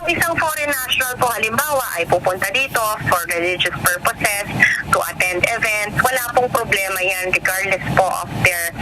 Ang isang foreign national po halimbawa ay pupunta dito for religious purposes, to attend events, wala pong problema yan regardless po of their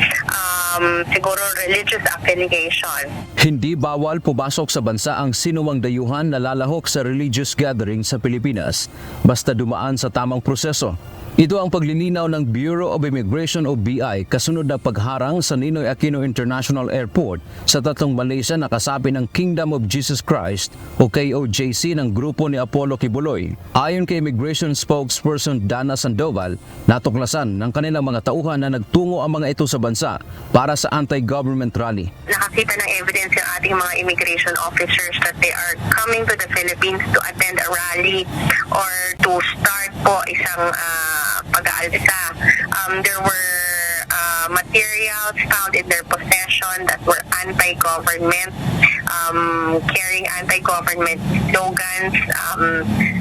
siguro religious affiliation. Hindi bawal pumasok sa bansa ang sinumang dayuhan na lalahok sa religious gathering sa Pilipinas basta dumaan sa tamang proseso. Ito ang paglilinaw ng Bureau of Immigration o BI kasunod na pagharang sa Ninoy Aquino International Airport sa tatlong Malaysia na kasapi ng Kingdom of Jesus Christ o KOJC ng grupo ni Apollo Kibuloy. Ayon kay Immigration Spokesperson Dana Sandoval, natuklasan ng kanilang mga tauhan na nagtungo ang mga ito sa bansa para sa anti-government rally. Nakakita ng evidence yung ating mga immigration officers that they are coming to the Philippines to attend a rally or to start po isang pag-aalsa. There were materials found in their possession that were anti-government, carrying anti-government slogans.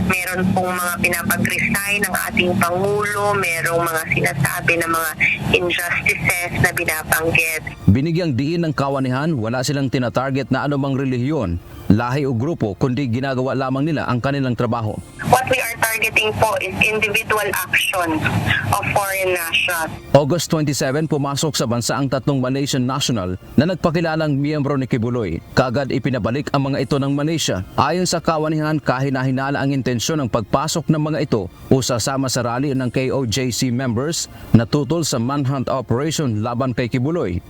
Meron pong mga pinapag-resign ng ating Pangulo, merong mga sinasabi ng mga injustices na binabanggit. Binigyang diin ng kawanihan, wala silang tinatarget na anumang relihiyon, lahi o grupo, kundi ginagawa lamang nila ang kanilang trabaho. What we are targeting po is individual actions of foreign nationals. August 27, pumasok sa bansa ang tatlong Malaysian national na nagpakilalang miyembro ni Kibuloy. Kaagad ipinabalik ang mga ito ng Malaysia. Ayon sa kawanihan, kahinahinala ang intensyon ng pagpasok ng mga ito o sasama sa rally ng KOJC members na tutol sa manhunt operation laban kay Kibuloy.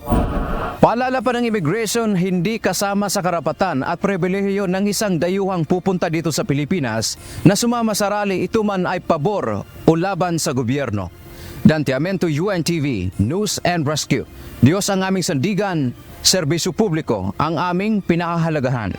Paalala pa ng immigration, hindi kasama sa karapatan at pribilehiyo ng isang dayuhang pupunta dito sa Pilipinas na sumama sa rally ito man ay pabor o laban sa gobyerno. Dante Amento, UNTV, News and Rescue. Diyos ang aming sandigan, serbisyo publiko ang aming pinahahalagahan.